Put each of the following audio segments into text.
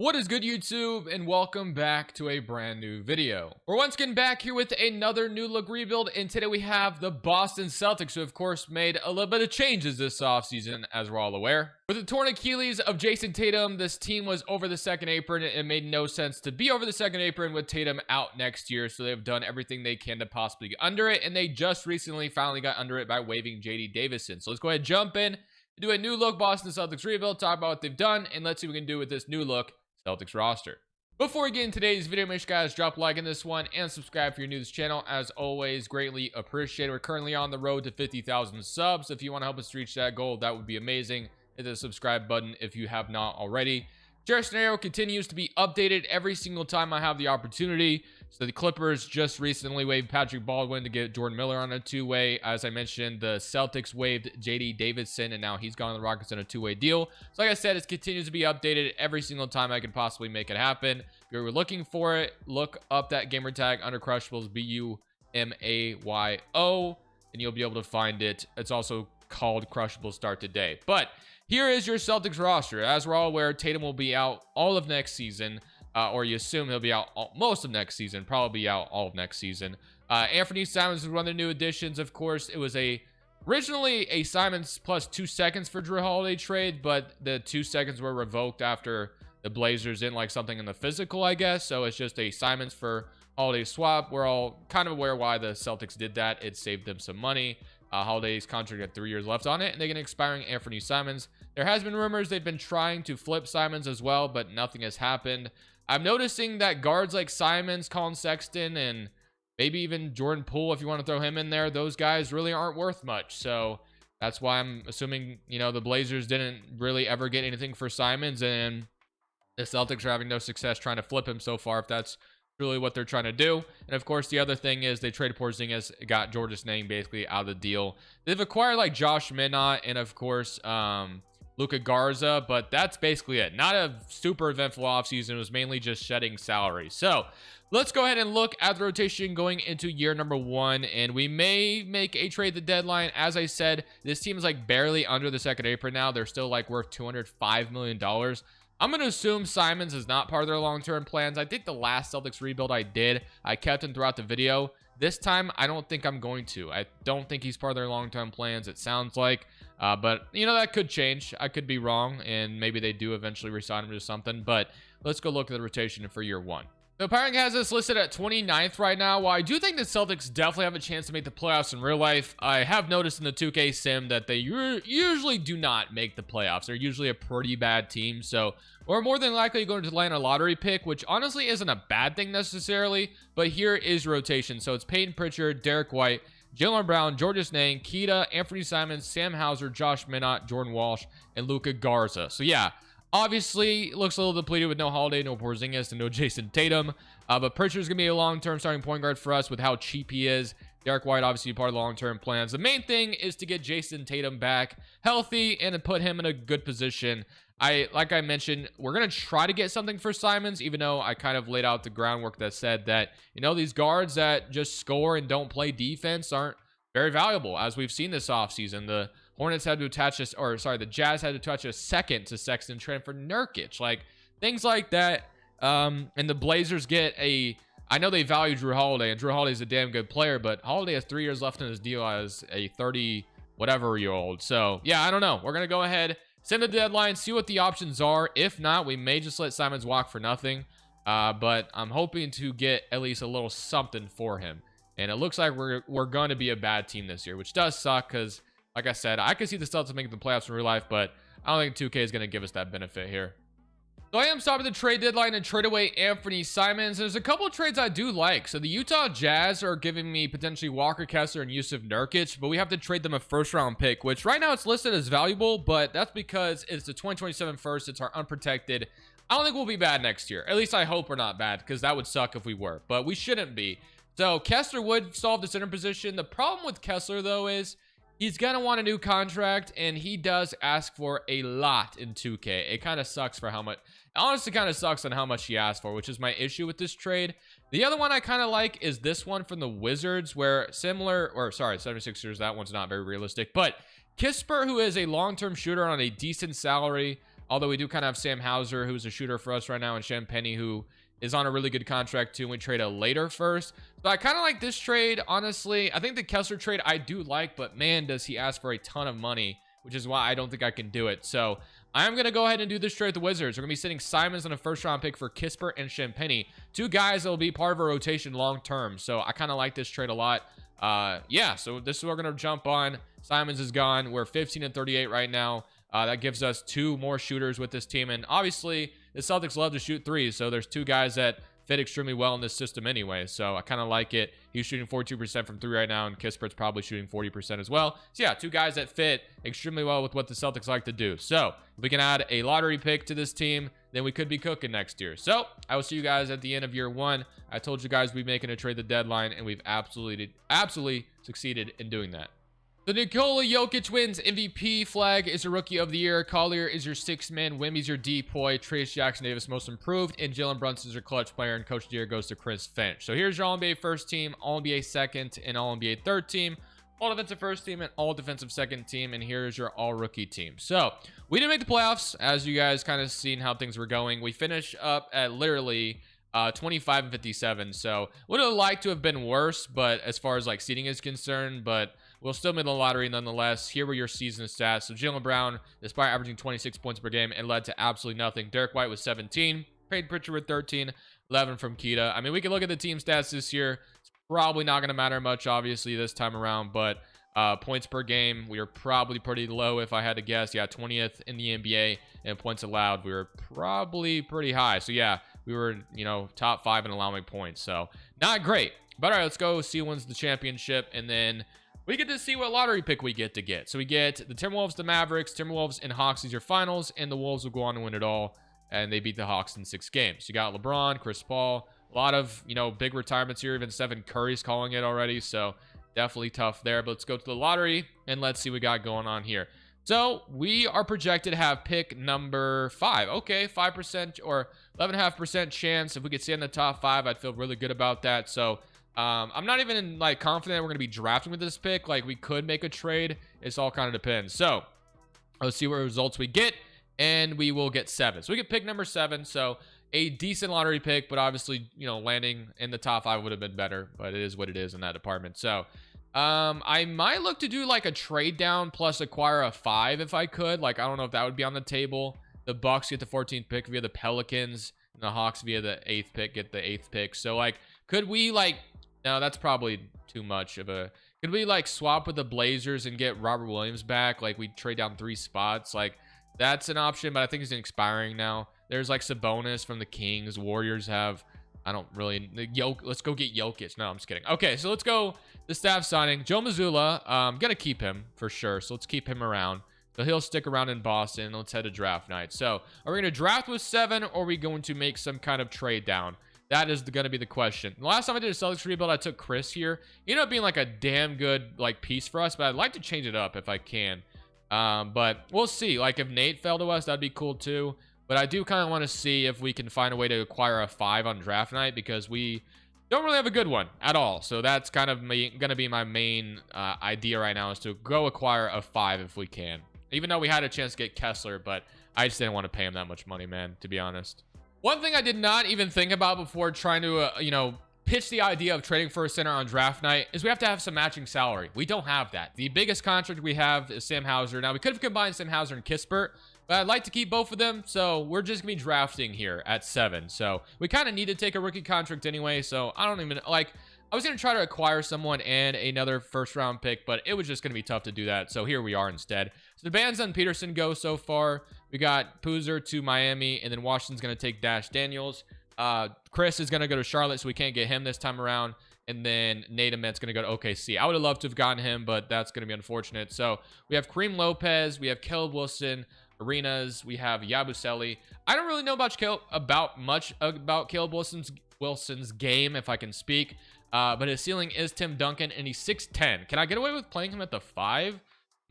What is good, YouTube, and welcome back to a brand new video. We're once again back here with another new look rebuild, and today we have the Boston Celtics, who of course made a little bit of changes this offseason, as we're all aware. With the torn Achilles of Jason Tatum, this team was over the second apron. It made no sense to be over the second apron with Tatum out next year, so they've done everything they can to possibly get under it, and they just recently finally got under it by waiving JD Davison. So let's go ahead and jump in, do a new look Boston Celtics rebuild, talk about what they've done, and let's see what we can do with this new look Celtics roster. Before we get into today's video, make sure guys drop a like in this one and subscribe if you're new to this channel. As always, greatly appreciated. We're currently on the road to 50,000 subs. If you want to help us reach that goal, that would be amazing. Hit the subscribe button if you have not already. Share scenario continues to be updated every single time I have the opportunity. So the Clippers just recently waived Patrick Baldwin to get Jordan Miller on a two-way. As I mentioned, the Celtics waived JD Davison, and now he's gone to the Rockets on a two-way deal. So like I said, it continues to be updated every single time I can possibly make it happen. If you're looking for it, look up that gamer tag under Crushables, BUMAYO, and you'll be able to find it. It's also called Crushables Start Today. But here is your Celtics roster. As we're all aware, Tatum will be out all of next season, or you assume he'll be out most of next season, probably out all of next season. Anthony Simons is one of the new additions. Of course, it was originally a Simons plus 2 seconds for Drew Holiday trade, but the 2 seconds were revoked after the Blazers didn't like something in the physical, I guess. So it's just a Simons for Holiday swap. We're all kind of aware why the Celtics did that. It saved them some money. Holiday's contract had 3 years left on it, and they get an expiring Anthony Simons. There has been rumors they've been trying to flip Simons as well, but nothing has happened. I'm noticing that guards like Simons, Colin Sexton, and maybe even Jordan Poole, if you want to throw him in there, those guys really aren't worth much. So that's why I'm assuming, the Blazers didn't really ever get anything for Simons, and the Celtics are having no success trying to flip him so far, if that's really what they're trying to do. And of course, the other thing is they traded Porzingis, got Georges Niang basically out of the deal. They've acquired like Josh Minott and of course Luka Garza, but that's basically it. Not a super eventful offseason. It was mainly just shedding salary. So let's go ahead and look at the rotation going into year number 1, and we may make a trade at the deadline. As I said, this team is like barely under the second apron now. They're still like worth $205 million. I'm going to assume Simons is not part of their long-term plans. I think the last Celtics rebuild I kept him throughout the video. This time, I don't think I'm going to. I don't think he's part of their long-term plans, it sounds like. But, that could change. I could be wrong, and maybe they do eventually resign him to something. But let's go look at the rotation for year 1. So Powering has us listed at 29th right now. While I do think the Celtics definitely have a chance to make the playoffs in real life, I have noticed in the 2K sim that they usually do not make the playoffs. They're usually a pretty bad team. So we're more than likely going to land a lottery pick, which honestly isn't a bad thing necessarily. But here is rotation. So it's Peyton Pritchard, Derek White, Jaylen Brown, Georges Niang, Keita, Anthony Simons, Sam Hauser, Josh Minott, Jordan Walsh, and Luka Garza. So yeah. Obviously, it looks a little depleted with no Holiday, no Porzingis, and no Jason Tatum. But Pritchard's going to be a long-term starting point guard for us with how cheap he is. Derek White, obviously, part of the long-term plans. The main thing is to get Jason Tatum back healthy and to put him in a good position. Like I mentioned, we're going to try to get something for Simons, even though I kind of laid out the groundwork that said that, these guards that just score and don't play defense aren't very valuable, as we've seen this offseason. The Hornets had to attach this, the Jazz had to touch a second to Sexton trade for Nurkic, like things like that. And the Blazers get I know they value Drew Holiday, and Drew Holiday is a damn good player, but Holiday has 3 years left in his deal as a 30 whatever year old. So yeah, I don't know. We're gonna go ahead, send the deadline, see what the options are. If not, we may just let Simons walk for nothing. But I'm hoping to get at least a little something for him. And it looks like we're going to be a bad team this year, which does suck because, like I said, I could see the Celtics making the playoffs in real life, but I don't think 2K is going to give us that benefit here. So I am stopping the trade deadline and trade away Anthony Simons. There's a couple of trades I do like. So the Utah Jazz are giving me potentially Walker Kessler and Yusuf Nurkic, but we have to trade them a first-round pick, which right now it's listed as valuable, but that's because it's the 2027 first. It's our unprotected. I don't think we'll be bad next year. At least I hope we're not bad, because that would suck if we were, but we shouldn't be. So Kessler would solve the center position. The problem with Kessler, though, is he's going to want a new contract, and he does ask for a lot in 2K. It kind of sucks for how much. Honestly, kind of sucks on how much he asked for, which is my issue with this trade. The other one I kind of like is this one from the Wizards, where 76ers, that one's not very realistic. But Kispert, who is a long-term shooter on a decent salary, Although we do kind of have Sam Hauser, who's a shooter for us right now, and Champagny, who is on a really good contract too. And we trade a later first. So I kind of like this trade, honestly. I think the Kessler trade I do like, but man, does he ask for a ton of money, which is why I don't think I can do it. So I'm going to go ahead and do this trade with the Wizards. We're going to be sitting Simons on a first-round pick for Kispert and Champagny. Two guys that will be part of a rotation long-term. So I kind of like this trade a lot. Yeah, so this is what we're going to jump on. Simons is gone. We're 15 and 38 right now. That gives us two more shooters with this team. And obviously, the Celtics love to shoot threes. So there's two guys that fit extremely well in this system anyway. So I kind of like it. He's shooting 42% from three right now, and Kispert's probably shooting 40% as well. So yeah, two guys that fit extremely well with what the Celtics like to do. So if we can add a lottery pick to this team, then we could be cooking next year. So I will see you guys at the end of year one. I told you guys we'd be making a trade the deadline, and we've absolutely succeeded in doing that. The Nikola Jokic wins MVP. Flag is your Rookie of the Year. Collier is your sixth man. Wemby's your depoy. Trace Jackson Davis most improved. And Jalen Brunson is your clutch player. And Coach of the Year goes to Chris Finch. So here's your All-NBA first team, All-NBA second, and All-NBA third team. All defensive first team and all defensive second team. And here's your all rookie team. So we didn't make the playoffs, as you guys kind of seen how things were going. We finished up at literally 25 and 57. So would have liked to have been worse, but as far as like seeding is concerned, but we'll still made the lottery nonetheless. Here were your season stats. So Jaylen Brown, despite averaging 26 points per game, it led to absolutely nothing. Derek White was 17. Peyton Pritchard with 13. 11 from Keita. I mean, we can look at the team stats this year. It's probably not going to matter much, obviously, this time around. But points per game, we were probably pretty low if I had to guess. Yeah, 20th in the NBA. And points allowed, we were probably pretty high. So, yeah, we were, top 5 in allowing points. So, not great. But, all right, let's go see who wins the championship. And then we get to see what lottery pick we get to get. So we get the Timberwolves, the Mavericks, Timberwolves, and Hawks is your finals, and the Wolves will go on to win it all, and they beat the Hawks in 6 games. You got LeBron, Chris Paul, a lot of, big retirements here, even Stephen Curry's calling it already, so definitely tough there. But let's go to the lottery, and let's see what we got going on here. So we are projected to have pick number 5. Okay, 5% or 11.5% chance. If we could stay in the top 5, I'd feel really good about that. So I'm not even confident we're going to be drafting with this pick. Like, we could make a trade. It's all kind of depends. So let's see what results we get, and we will get 7. So we get pick number 7. So a decent lottery pick, but obviously, landing in the top 5 would have been better, but it is what it is in that department. So I might look to do like a trade down plus acquire a 5 if I could. Like, I don't know if that would be on the table. The Bucks get the 14th pick via the Pelicans, and the Hawks via the 8th pick get the 8th pick. So could we no, that's probably too much of a... Could we, swap with the Blazers and get Robert Williams back? We trade down 3 spots. That's an option, but I think he's expiring now. There's, Sabonis from the Kings. Warriors have... I don't really... Let's go get Jokic. No, I'm just kidding. Okay, so let's go the staff signing. Joe Mazzulla. I'm going to keep him for sure, so let's keep him around. So he'll stick around in Boston. Let's head to draft night. So are we going to draft with 7, or are we going to make some kind of trade down? That is going to be the question. The last time I did a Celtics rebuild, I took Chris here. He ended up being a damn good piece for us, but I'd like to change it up if I can. But we'll see. If Nate fell to us, that'd be cool too. But I do kind of want to see if we can find a way to acquire a 5 on draft night, because we don't really have a good one at all. So that's kind of going to be my main idea right now, is to go acquire a 5 if we can. Even though we had a chance to get Kessler, but I just didn't want to pay him that much money, man, to be honest. One thing I did not even think about before trying to, pitch the idea of trading for a center on draft night is we have to have some matching salary. We don't have that. The biggest contract we have is Sam Hauser. Now, we could have combined Sam Hauser and Kispert, but I'd like to keep both of them, so we're just going to be drafting here at 7. So we kind of need to take a rookie contract anyway, so I don't even, I was going to try to acquire someone and another first-round pick, but it was just going to be tough to do that, so here we are instead. So the Bands and Peterson go so far. We got Poozer to Miami, and then Washington's going to take Dash Daniels. Chris is going to go to Charlotte, so we can't get him this time around. And then Nate Amet's going to go to OKC. I would have loved to have gotten him, but that's going to be unfortunate. So we have Kareem Lopez. We have Caleb Wilson, Arenas. We have Yabusele. I don't really know much about Caleb Wilson's game, if I can speak. But his ceiling is Tim Duncan, and he's 6'10". Can I get away with playing him at the 5?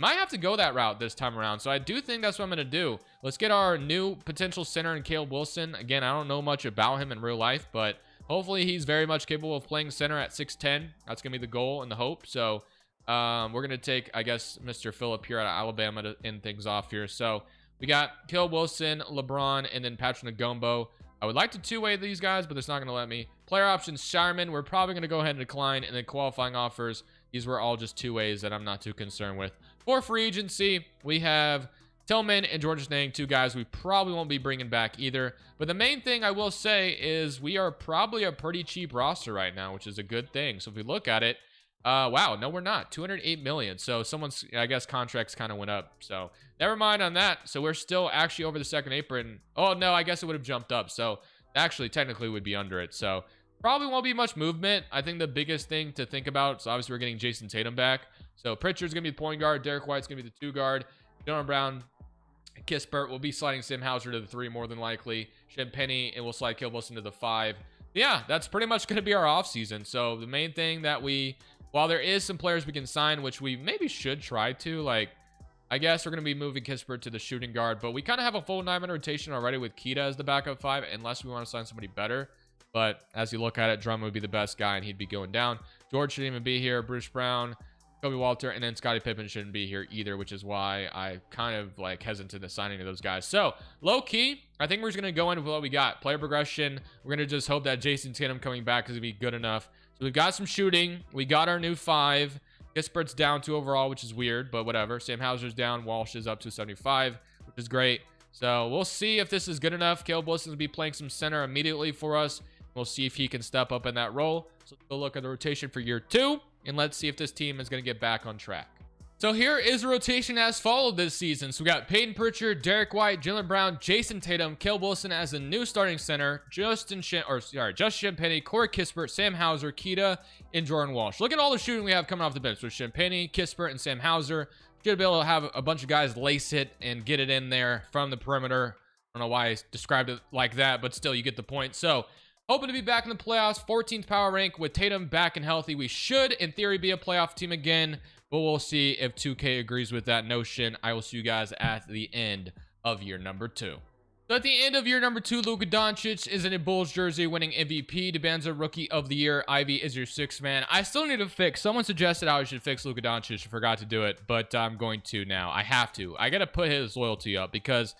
Might have to go that route this time around. So I do think that's what I'm going to do. Let's get our new potential center in Caleb Wilson. Again, I don't know much about him in real life, but hopefully he's very much capable of playing center at 6'10". That's going to be the goal and the hope. So we're going to take, I guess, Mr. Phillip here out of Alabama to end things off here. So We got Caleb Wilson, LeBron, and then Patrick Ngombo. I would like to two-way these guys, but it's not going to let me. Player options, Shireman. We're probably going to go ahead and decline. And then qualifying offers, these were all just two-ways that I'm not too concerned with. For free agency, we have Tillman and George Nang, two guys we probably won't be bringing back either. But the main thing I will say is we are probably a pretty cheap roster right now, which is a good thing. So if we look at it, wow, no, we're not. 208 million. So someone's, I guess, contracts kind of went up. So never mind on that. So we're still actually over the second apron. Oh, no, I guess it would have jumped up. So actually, technically, would be under it. So probably won't be much movement. I think the biggest thing to think about is obviously we're getting Jason Tatum back. So Pritchard's going to be the point guard. Derek White's going to be the 2 guard. Jonah Brown, Kispert will be sliding Sam Hauser to the 3 more than likely. Shampenny, and we'll slide Caleb Wilson to the 5. Yeah, that's pretty much going to be our offseason. So the main thing that while there is some players we can sign, which we maybe should try to, like, I guess we're going to be moving Kispert to the shooting guard, but we kind of have a full 9-man rotation already with Kita as the backup 5, unless we want to sign somebody better. But as you look at it, Drummond would be the best guy, and he'd be going down. George shouldn't even be here. Bruce Brown, Kobe Walter, and then Scottie Pippen shouldn't be here either, which is why I kind of like hesitant to signing of those guys. So low key, I think we're just going to go in with what we got. Player progression. We're going to just hope that Jason Tatum coming back is going to be good enough. So we've got some shooting. We got our new 5. Kispert's down 2 overall, which is weird, but whatever. Sam Hauser's down. Walsh is up to 75, which is great. So we'll see if this is good enough. Caleb Wilson will be playing some center immediately for us. We'll see if he can step up in that role. So let's go look at the rotation for year 2, and let's see if this team is going to get back on track. So here is the rotation as followed this season. So we got Peyton Pritchard, Derek White, Jaylen Brown, Jason Tatum, Caleb Wilson as the new starting center, Justin Shampenny, Corey Kispert, Sam Hauser, Kita, and Jordan Walsh. Look at all the shooting we have coming off the bench with Shampenny, Kispert, and Sam Hauser. Should be able to have a bunch of guys lace it and get it in there from the perimeter. I don't know why I described it like that, but still, you get the point. So hoping to be back in the playoffs, 14th power rank with Tatum back and healthy. We should, in theory, be a playoff team again, but we'll see if 2K agrees with that notion. I will see you guys at the end of year number 2. So at the end of year number 2, Luka Doncic is in a Bulls jersey winning MVP. Debanza Rookie of the Year. Ivy is your 6th man. I still need to fix. Someone suggested how I should fix Luka Doncic. I forgot to do it, but I'm going to now. I have to. I got to put his loyalty up because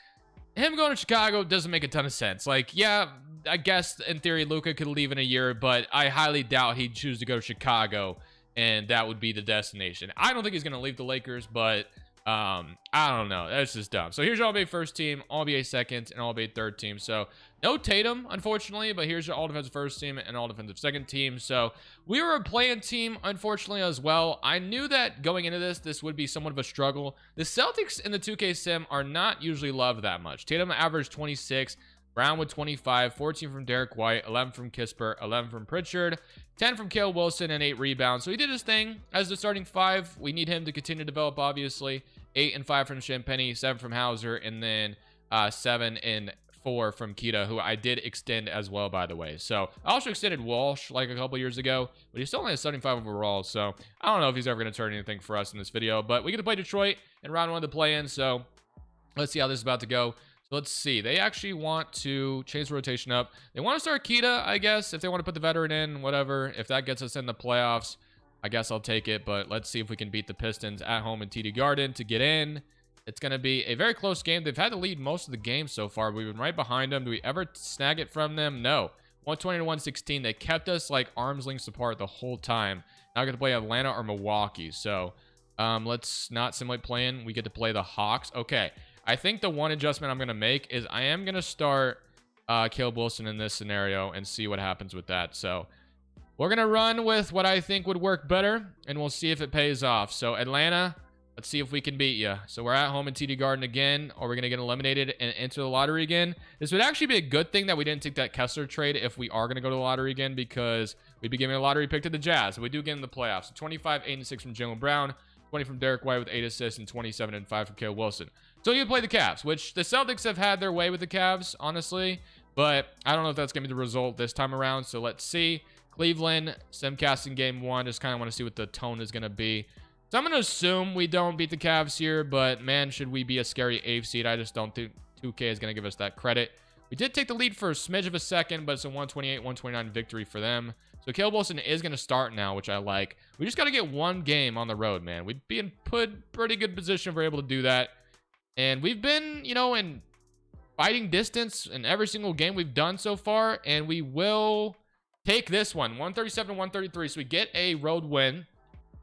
him going to Chicago doesn't make a ton of sense. Like, yeah, I guess in theory Luka could leave in a year, but I highly doubt he'd choose to go to Chicago and that would be the destination. I don't think he's going to leave the Lakers, but I don't know. That's just dumb. So here's your All-NBA first team, All-NBA second, and All-NBA third team. So no Tatum, unfortunately, but here's your All-Defensive first team and All-Defensive second team. So we were a play-in team, unfortunately, as well. I knew that going into this would be somewhat of a struggle. The Celtics in the 2K sim are not usually loved that much. Tatum averaged 26, Brown with 25, 14 from Derek White, 11 from Kispert, 11 from Pritchard, 10 from Caleb Wilson, and 8 rebounds. So he did his thing as the starting 5. We need him to continue to develop, obviously. 8 and 5 from Shampenny, 7 from Hauser, and then 7 and 4 from Kita, who I did extend as well, by the way. So I also extended Walsh like a couple years ago, but he's still only a 75 overall. So I don't know if he's ever going to turn anything for us in this video, but we get to play Detroit in round 1 of the play-in. So let's see how this is about to go. So let's see. They actually want to change the rotation up. They want to start Kita, I guess, if they want to put the veteran in, whatever. If that gets us in the playoffs, I guess I'll take it. But let's see if we can beat the Pistons at home in TD Garden to get in. It's going to be a very close game. They've had to lead most of the game so far. We've been right behind them. Do we ever snag it from them? No. 120 to 116. They kept us like arms lengths apart the whole time. Now I get to play Atlanta or Milwaukee. So let's not simulate playing. We get to play the Hawks. Okay. I think the one adjustment I'm going to make is I am going to start Caleb Wilson in this scenario and see what happens with that. So we're going to run with what I think would work better, and we'll see if it pays off. So Atlanta, let's see if we can beat you. So we're at home in TD Garden again, or we're going to get eliminated and enter the lottery again. This would actually be a good thing that we didn't take that Kessler trade if we are going to go to the lottery again, because we'd be giving a lottery pick to the Jazz. So we do get in the playoffs. So 25, 8, and 6 from Jaylen Brown, 20 from Derek White with 8 assists, and 27 and 5 from Caleb Wilson. So you play the Cavs, which the Celtics have had their way with the Cavs, honestly. But I don't know if that's going to be the result this time around. So let's see. Cleveland, simcasting game 1. Just kind of want to see what the tone is going to be. So I'm going to assume we don't beat the Cavs here. But, man, should we be a scary 8th seed? I just don't think 2K is going to give us that credit. We did take the lead for a smidge of a second, but it's a 128-129 victory for them. So Caleb Wilson is going to start now, which I like. We just got to get one game on the road, man. We'd be in pretty good position if we're able to do that. And we've been, in fighting distance in every single game we've done so far. And we will take this one, 137 to 133. So we get a road win,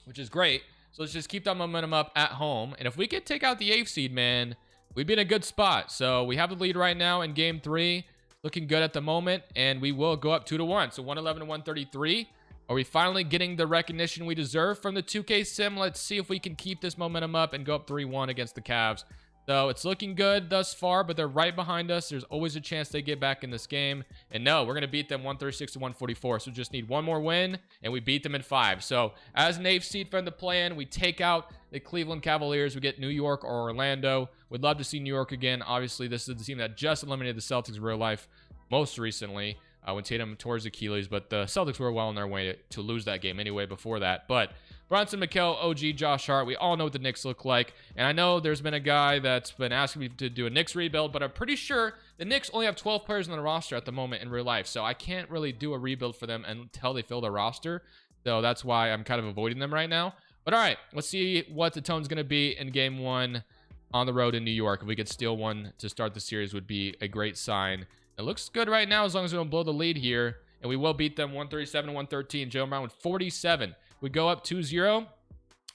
which is great. So let's just keep that momentum up at home. And if we could take out the 8th seed, man, we'd be in a good spot. So we have the lead right now in game 3. Looking good at the moment. And we will go up 2-1. So 111 to 133. Are we finally getting the recognition we deserve from the 2K sim? Let's see if we can keep this momentum up and go up 3-1 against the Cavs. So it's looking good thus far, but they're right behind us. There's always a chance they get back in this game. And no, we're going to beat them 136 to 144. So just need one more win, and we beat them in 5. So as an 8th seed from the play-in, we take out the Cleveland Cavaliers. We get New York or Orlando. We'd love to see New York again. Obviously, this is the team that just eliminated the Celtics in real life most recently. When Tatum towards Achilles, but the Celtics were well on their way to lose that game anyway before that. But Bronson, Mikal, OG, Josh Hart, we all know what the Knicks look like. And I know there's been a guy that's been asking me to do a Knicks rebuild, but I'm pretty sure the Knicks only have 12 players on the roster at the moment in real life. So I can't really do a rebuild for them until they fill their roster. So that's why I'm kind of avoiding them right now. But all right, let's see what the tone's going to be in game 1 on the road in New York. If we could steal one to start the series would be a great sign. It looks good right now as long as we don't blow the lead here. And we will beat them 137 to 113. Jaylen Brown with 47. We go up 2-0.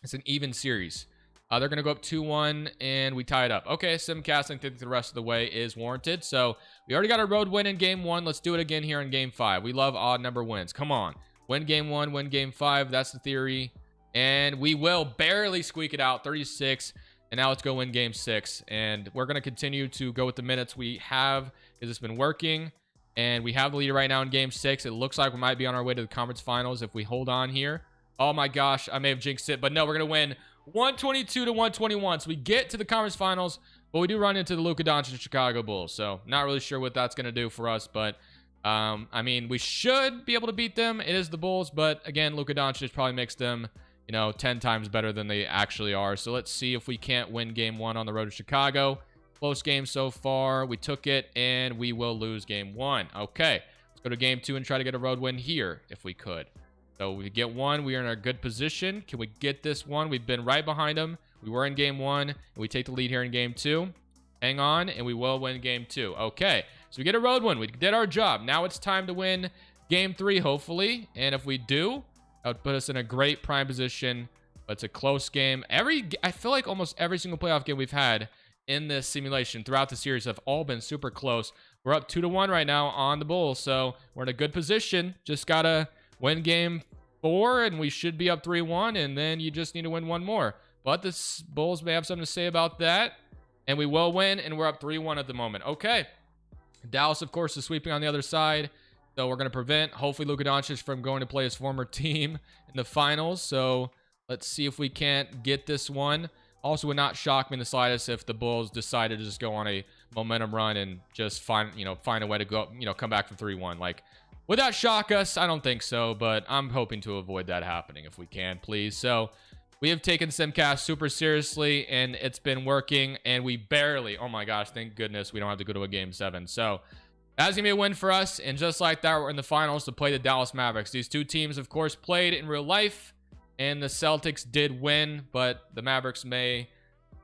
It's an even series. They're going to go up 2-1, and we tie it up. Okay, simcasting, think the rest of the way is warranted. So we already got a road win in game 1. Let's do it again here in game 5. We love odd number wins. Come on. Win game 1, win game 5. That's the theory. And we will barely squeak it out, 36. And now let's go win game 6. And we're going to continue to go with the minutes we have because it's been working. And we have the lead right now in game 6. It looks like we might be on our way to the conference finals if we hold on here. Oh my gosh, I may have jinxed it. But no, we're going to win 122 to 121. So we get to the conference finals, but we do run into the Luka Doncic Chicago Bulls. So not really sure what that's going to do for us. But, I mean, we should be able to beat them. It is the Bulls. But again, Luka Doncic probably makes them 10 times better than they actually are. So let's see if we can't win game 1 on the road to Chicago. Close game so far. We took it, and we will lose game 1. Okay, let's go to game 2 and try to get a road win here if we could. So we get 1. We are in a good position. Can we get this one? We've been right behind them. We were in game 1, and we take the lead here in game 2. Hang on, and we will win game 2. Okay, so we get a road win. We did our job. Now it's time to win game 3, hopefully. And if we do, that would put us in a great prime position. But it's a close game. I feel like almost every single playoff game we've had in this simulation throughout the series have all been super close. We're up 2-1 right now on the Bulls, so we're in a good position. Just gotta win game 4, and we should be up 3-1, and then you just need to win one more. But the Bulls may have something to say about that, and we will win, and we're up 3-1 at the moment. Okay. Dallas, of course, is sweeping on the other side. So we're going to prevent, hopefully, Luka Doncic from going to play his former team in the finals. So let's see if we can't get this one. Also, would not shock me in the slightest if the Bulls decided to just go on a momentum run and just find a way to go, come back from 3-1. Like, would that shock us? I don't think so, but I'm hoping to avoid that happening if we can, please. So we have taken Simcast super seriously, and it's been working, and we barely, oh my gosh, thank goodness we don't have to go to a game 7. So that's going to be a win for us, and just like that, we're in the finals to play the Dallas Mavericks. These two teams, of course, played in real life, and the Celtics did win, but the Mavericks may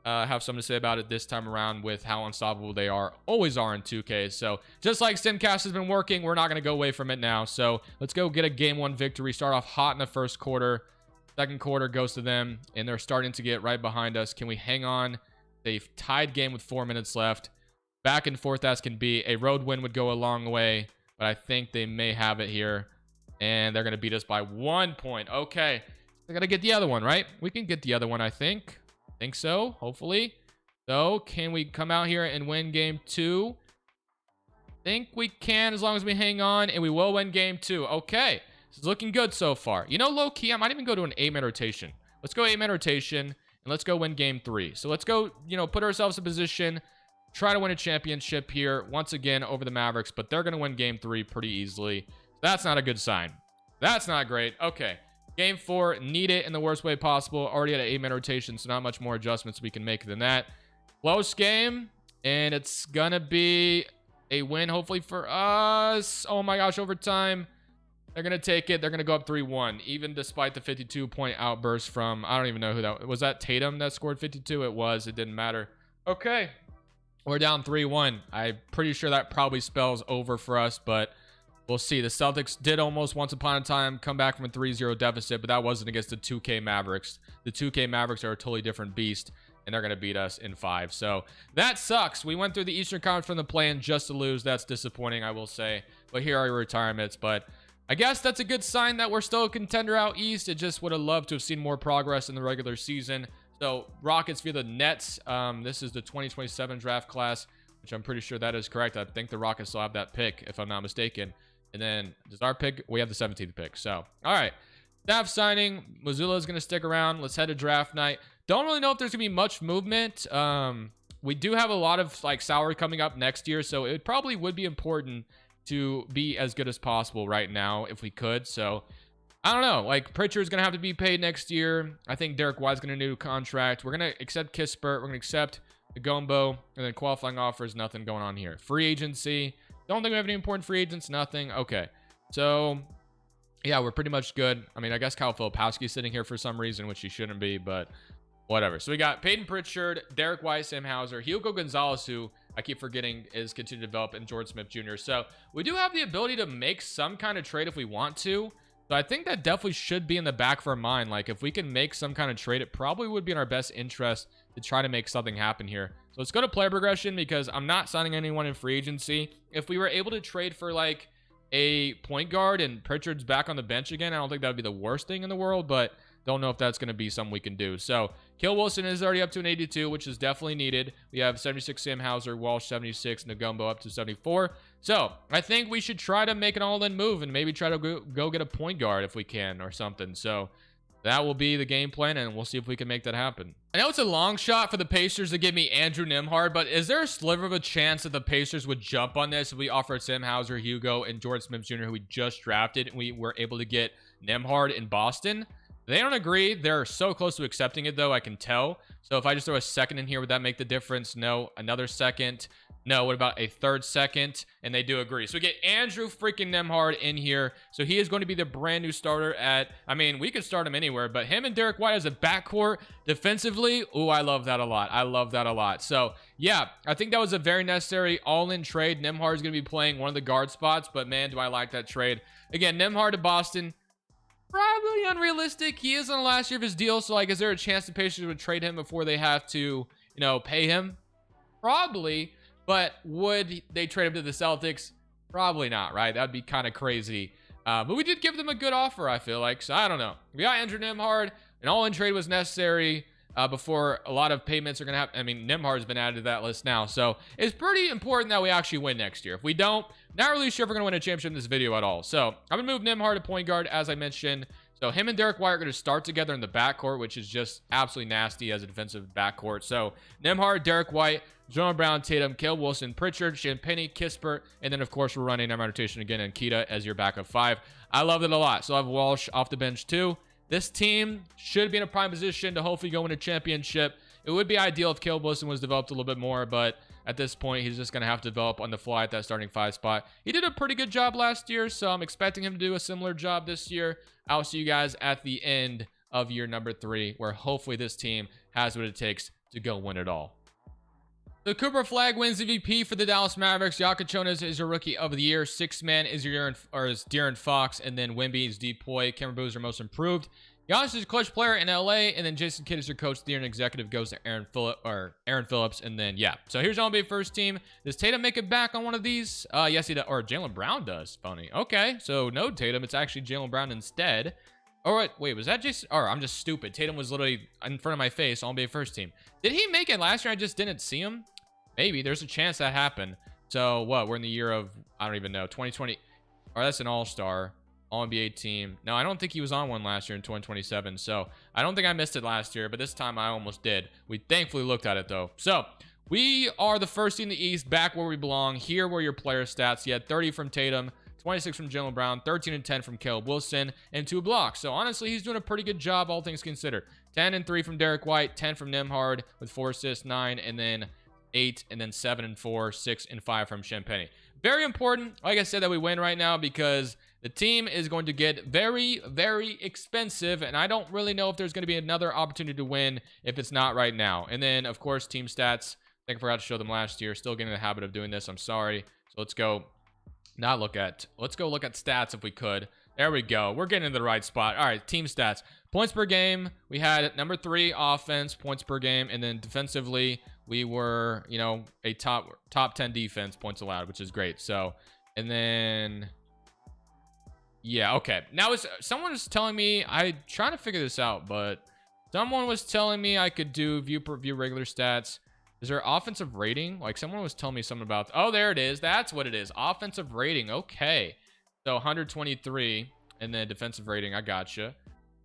have something to say about it this time around with how unstoppable they always are in 2K. So just like Simcast has been working, we're not going to go away from it now. So let's go get a game 1 victory. Start off hot in the first quarter. Second quarter goes to them, and they're starting to get right behind us. Can we hang on? They've tied game with 4 minutes left. Back and forth as can be. A road win would go a long way, but I think they may have it here, and they're going to beat us by 1 point. Okay. I got to get the other one, right? We can get the other one, I think. I think so, hopefully. So, can we come out here and win game 2? I think we can as long as we hang on, and we will win game 2. Okay. This is looking good so far. Low-key, I might even go to an 8-man rotation. Let's go 8-man rotation, and let's go win game 3. So, let's go, put ourselves in position, try to win a championship here once again over the Mavericks, but they're going to win game 3 pretty easily. That's not a good sign. That's not great. Okay. Game 4, need it in the worst way possible. Already at an 8-man rotation, so not much more adjustments we can make than that. Close game, and it's going to be a win, hopefully, for us. Oh, my gosh, overtime. They're going to take it. They're going to go up 3-1, even despite the 52-point outburst from, I don't even know who that was. Was that Tatum that scored 52? It was. It didn't matter. Okay. We're down 3-1. I'm pretty sure that probably spells over for us, but we'll see. The Celtics did almost once upon a time come back from a 3-0 deficit, but that wasn't against the 2K Mavericks. The 2K Mavericks are a totally different beast, and they're going to beat us in 5. So that sucks. We went through the Eastern Conference from the play-in just to lose. That's disappointing, I will say. But here are your retirements. But I guess that's a good sign that we're still a contender out East. It just would have loved to have seen more progress in the regular season. So Rockets via the Nets. This is the 2027 draft class, which I'm pretty sure that is correct. I think the Rockets still have that pick, if I'm not mistaken. And then does our pick? We have the 17th pick. So, all right. Staff signing. Missoula is going to stick around. Let's head to draft night. Don't really know if there's going to be much movement. We do have a lot of like salary coming up next year, so it probably would be important to be as good as possible right now if we could. So I don't know. Like Pritchard's going to have to be paid next year. I think Derek White's going to do a contract. We're going to accept Kispert. We're going to accept Gombo, and then qualifying offers. Nothing going on here. Free agency. Don't think we have any important free agents. Nothing. Okay. So yeah, we're pretty much good. I mean, I guess Kyle Filipowski's sitting here for some reason, which he shouldn't be, but whatever. So we got Peyton Pritchard, Derek White, Sam Hauser, Hugo Gonzalez, who I keep forgetting is continuing to develop, and George Smith Jr. So we do have the ability to make some kind of trade if we want to. So I think that definitely should be in the back of our mind. Like if we can make some kind of trade, it probably would be in our best interest to try to make something happen here. So let's go to player progression because I'm not signing anyone in free agency. If we were able to trade for like a point guard and Pritchard's back on the bench again, I don't think that would be the worst thing in the world, but don't know if that's going to be something we can do. So Kill Wilson is already up to an 82, which is definitely needed. We have 76 Sam Hauser, Walsh 76, Ngombo up to 74. So I think we should try to make an all-in move and maybe try to go get a point guard if we can or something. So that will be the game plan, and we'll see if we can make that happen. I know it's a long shot for the Pacers to give me Andrew Nembhard, but is there a sliver of a chance that the Pacers would jump on this if we offered Sam Hauser, Hugo, and George Smith Jr., who we just drafted, and we were able to get Nembhard in Boston? They don't agree. They're so close to accepting it, though, I can tell. So if I just throw a second in here, would that make the difference? No. Another second? No. What about a third second? And they do agree. So we get Andrew freaking Nembhard in here. So he is going to be the brand new starter at, I mean, we could start him anywhere, but him and Derek White as a backcourt defensively, ooh, I love that a lot. I love that a lot. So yeah, I think that was a very necessary all-in trade. Nembhard is going to be playing one of the guard spots, but man, do I like that trade. Again, Nembhard to Boston. Probably unrealistic. He is on the last year of his deal, so like, is there a chance the Pacers would trade him before they have to, you know, pay him? Probably, but would they trade him to the Celtics? Probably not, right? That'd be kind of crazy. But we did give them a good offer, I feel like, so I don't know. We got Andrew Nembhard. An all-in trade was necessary before a lot of payments are going to happen. I mean, Nembhard's been added to that list now, so it's pretty important that we actually win next year. If we don't, not really sure if we're going to win a championship in this video at all. So I'm going to move Nembhard to point guard, as I mentioned. So him and Derek White are going to start together in the backcourt, which is just absolutely nasty as a defensive backcourt. So Nembhard, Derek White, Jonah Brown, Tatum, Cale Wilson, Pritchard, Champagnie, Kispert, and then, of course, we're running our rotation again, and Kita as your backup 5. I love it a lot. So I have Walsh off the bench, too. This team should be in a prime position to hopefully go win a championship. It would be ideal if Cale Wilson was developed a little bit more, but at this point, he's just going to have to develop on the fly at that starting 5 spot. He did a pretty good job last year, so I'm expecting him to do a similar job this year. I'll see you guys at the end of year number 3, where hopefully this team has what it takes to go win it all. The Cooper Flag wins MVP for the Dallas Mavericks. Jokic Jonas is your Rookie of the Year. Sixth man is De'Aaron Fox, and then Wemby is Depoy. Cameron Boozer are most improved. Giannis is a clutch player in LA, and then Jason Kidd is your coach. The year executive goes to Aaron Phillips, and then yeah. So here's NBA first team. Does Tatum make it back on one of these? Yes, he does. Or Jaylen Brown does. Funny. Okay, so no Tatum. It's actually Jaylen Brown instead. Or wait, was that Jason? Or I'm just stupid. Tatum was literally in front of my face on NBA first team. Did he make it last year? I just didn't see him. Maybe there's a chance that happened. So what? We're in the year of, I don't even know, 2020. Or that's an all-star, all-NBA team. No, I don't think he was on one last year in 2027. So I don't think I missed it last year, but this time I almost did. We thankfully looked at it though. So we are the first team in the East, back where we belong. Here were your player stats. He had 30 from Tatum, 26 from Jaylen Brown, 13 and 10 from Caleb Wilson, and 2 blocks. So honestly, he's doing a pretty good job, all things considered. 10 and 3 from Derek White, 10 from Nembhard with 4 assists, 9, and then 8, and then 7 and 4, 6 and 5 from Champagnie. Very important, like I said, that we win right now because the team is going to get very, very expensive, and I don't really know if there's going to be another opportunity to win if it's not right now. And then, of course, team stats. think I forgot to show them last year. Still getting in the habit of doing this. I'm sorry. So let's go look at stats if we could. There we go. We're getting into the right spot. All right, team stats. Points per game. We had number 3 offense, points per game. And then defensively, we were, a top 10 defense, points allowed, which is great. So, and then, yeah, okay. Now, someone was telling me, I'm trying to figure this out, but someone was telling me I could do view per view regular stats. Is there offensive rating? Like, someone was telling me something about, oh, there it is. That's what it is. Offensive rating. Okay. So 123, and then defensive rating. I gotcha.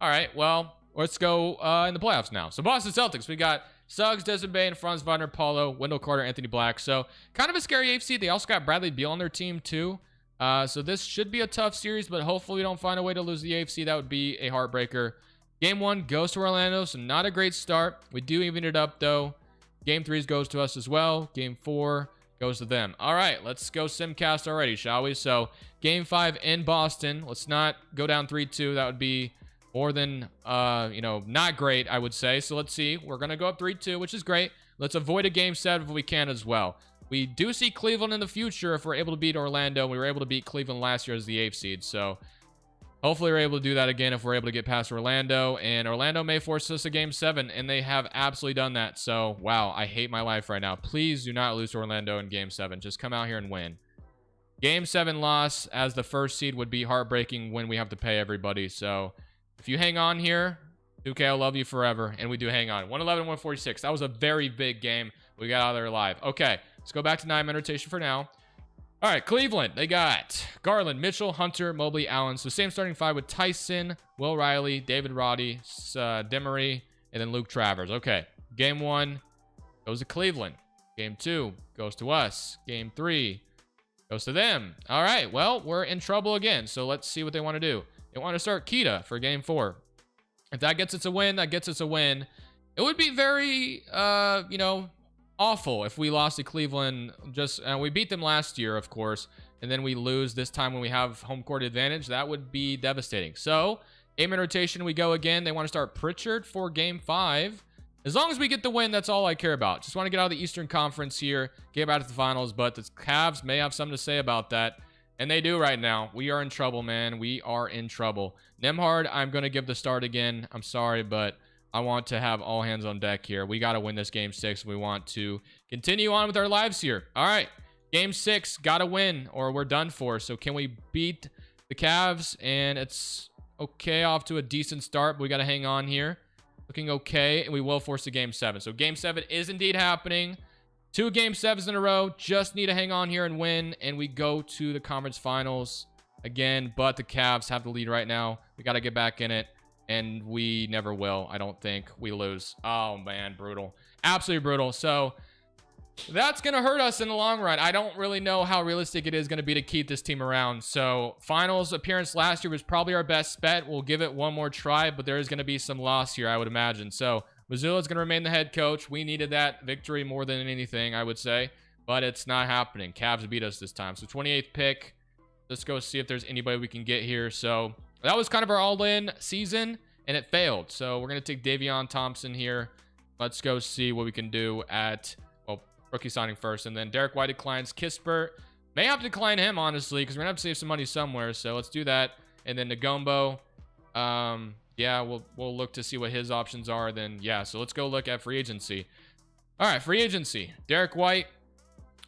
All right, well, let's go in the playoffs now. So Boston Celtics, we got Suggs, Desmond Bane, Franz Wagner, Paulo, Wendell Carter, Anthony Black. So kind of a scary AFC. They also got Bradley Beal on their team too. So this should be a tough series, but hopefully we don't find a way to lose the AFC. That would be a heartbreaker. Game 1 goes to Orlando, so not a great start. We do even it up though. Game 3 goes to us as well. Game 4 goes to them. All right, let's go simcast already, shall we? So game 5 in Boston. Let's not go down 3-2. That would be more than, not great, I would say. So let's see. We're going to go up 3-2, which is great. Let's avoid a game 7 if we can as well. We do see Cleveland in the future if we're able to beat Orlando. We were able to beat Cleveland last year as the 8th seed. So hopefully we're able to do that again if we're able to get past Orlando. And Orlando may force us a game 7, and they have absolutely done that. So, wow, I hate my life right now. Please do not lose to Orlando in game 7. Just come out here and win. Game 7 loss as the 1st seed would be heartbreaking when we have to pay everybody. So if you hang on here, 2K, I'll love you forever. And we do hang on. 111-146. That was a very big game. We got out of there alive. Okay, let's go back to 9-man rotation for now. All right, Cleveland, they got Garland, Mitchell, Hunter, Mobley, Allen. So same starting 5 with Tyson, Will Riley, David Roddy, Demery, and then Luke Travers. Okay, game 1 goes to Cleveland. Game 2 goes to us. Game 3 goes to them. All right, well, we're in trouble again. So let's see what they want to do. They want to start Kita for game 4. If that gets us a win, that gets us a win. It would be very, awful if we lost to Cleveland. We beat them last year, of course, and then we lose this time when we have home court advantage. That would be devastating. So 8-man rotation, we go again. They want to start Pritchard for game 5. As long as we get the win, that's all I care about. Just want to get out of the Eastern Conference here, get back to the finals, but the Cavs may have something to say about that, and they do right now. We are in trouble, man. We are in trouble. Nembhard, I'm going to give the start again. I'm sorry, but I want to have all hands on deck here. We got to win this game 6. We want to continue on with our lives here. All right, game 6, got to win or we're done for. So can we beat the Cavs? And it's okay, off to a decent start, but we got to hang on here. Looking okay, and we will force a game 7. So game 7 is indeed happening. 2 game 7s in a row. Just need to hang on here and win, and we go to the conference finals again, but the Cavs have the lead right now. We got to get back in it. And we never will. I don't think we lose. Oh, man. Brutal. Absolutely brutal. So that's going to hurt us in the long run. I don't really know how realistic it is going to be to keep this team around. So finals appearance last year was probably our best bet. We'll give it one more try, but there is going to be some loss here, I would imagine. So Mazzulla is going to remain the head coach. We needed that victory more than anything, I would say. But it's not happening. Cavs beat us this time. So 28th pick. Let's go see if there's anybody we can get here. So that was kind of our all-in season, and it failed. So we're going to take Davion Thompson here. Let's go see what we can do at, rookie signing first. And then Derek White declines. Kispert may have to decline him, honestly, because we're going to have to save some money somewhere. So let's do that. And then Ngombo, we'll look to see what his options are. Then, so let's go look at free agency. All right, free agency. Derek White.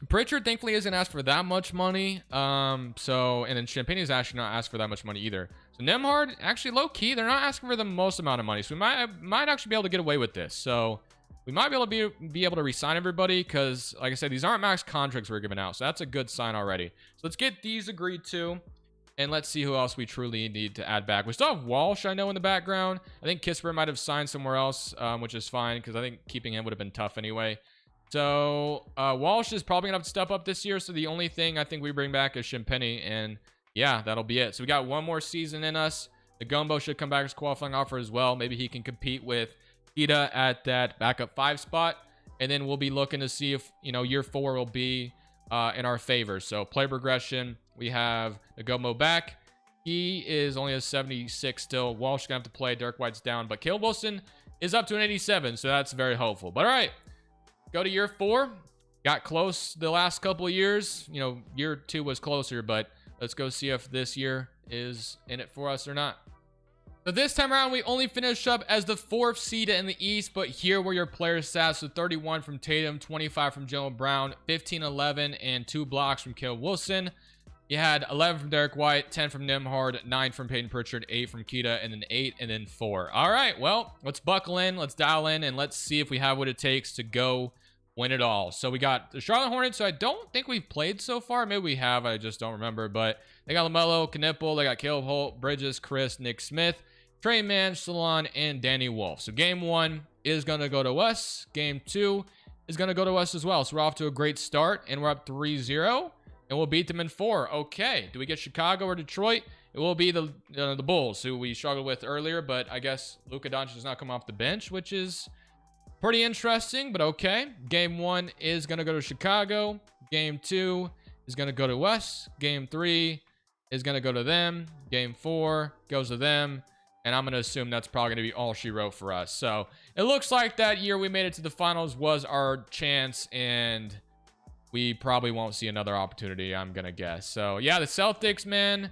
Pritchard thankfully isn't asked for that much money. And then Champagne is actually not asked for that much money either. So Nembhard, actually low key, they're not asking for the most amount of money. So we might actually be able to get away with this. So we might be able to be able to re-sign everybody because, like I said, these aren't max contracts we're giving out. So that's a good sign already. So let's get these agreed to. And let's see who else we truly need to add back. We still have Walsh, I know, in the background. I think Kispert might have signed somewhere else, which is fine because I think keeping him would have been tough anyway. So Walsh is probably gonna have to step up this year. So the only thing I think we bring back is Champagne, and that'll be it. So we got one more season in us. The Ngombo should come back as qualifying offer as well. Maybe he can compete with Ida at that backup 5 spot, and then we'll be looking to see if year 4 will be in our favor. So play progression. We have the Ngombo back. He is only a 76 still. Walsh gonna have to play. Derek White's down, but Caleb Wilson is up to an 87, so that's very hopeful. But all right. go to year 4. Got close the last couple of years. You know, year 2 was closer, but let's go see if this year is in it for us or not. So this time around, we only finished up as the 4th seed in the East, but here were your player stats. So 31 from Tatum, 25 from Jaylen Brown, 15, 11, and 2 blocks from Caleb Wilson. You had 11 from Derek White, 10 from Nembhard, 9 from Peyton Pritchard, 8 from Keita, and then 8, and then 4. All right, well, let's buckle in, let's dial in, and let's see if we have what it takes to go win it all. So we got the Charlotte Hornets, so I don't think we've played so far. Maybe we have, I just don't remember. But they got LaMelo, Knipple, they got Caleb Holt, Bridges, Chris, Nick Smith, Trey Mann, Salon, and Danny Wolf. So game 1 is going to go to us. Game 2 is going to go to us as well. So we're off to a great start, and we're up 3-0. And we'll beat them in 4. Okay. Do we get Chicago or Detroit? It will be the Bulls, who we struggled with earlier. But I guess Luka Doncic does not come off the bench, which is pretty interesting. But okay. Game 1 is going to go to Chicago. Game 2 is going to go to us. Game 3 is going to go to them. Game 4 goes to them. And I'm going to assume that's probably going to be all she wrote for us. So it looks like that year we made it to the finals was our chance. And we probably won't see another opportunity, I'm going to guess. So, yeah, the Celtics, man,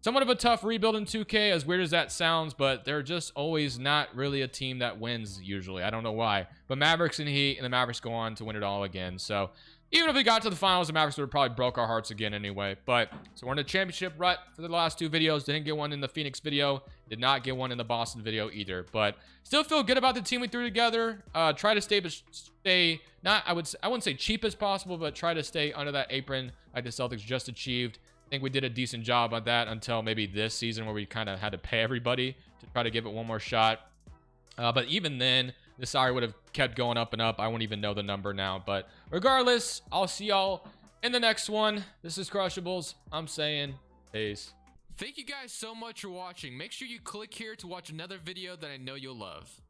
somewhat of a tough rebuild in 2K, as weird as that sounds, but they're just always not really a team that wins usually. I don't know why. But Mavericks and Heat, and the Mavericks go on to win it all again. So, even if we got to the finals, the Mavericks would have probably broke our hearts again anyway. But, so we're in the championship rut for the last 2 videos. Didn't get one in the Phoenix video. Did not get one in the Boston video either. But, still feel good about the team we threw together. Try to stay not, I wouldn't say cheap as possible, but try to stay under that apron like the Celtics just achieved. I think we did a decent job on that until maybe this season where we kind of had to pay everybody to try to give it one more shot. But even then, the salary would have kept going up and up. I won't even know the number now. But regardless, I'll see y'all in the next one. This is Crushables. I'm saying peace. Thank you guys so much for watching. Make sure you click here to watch another video that I know you'll love.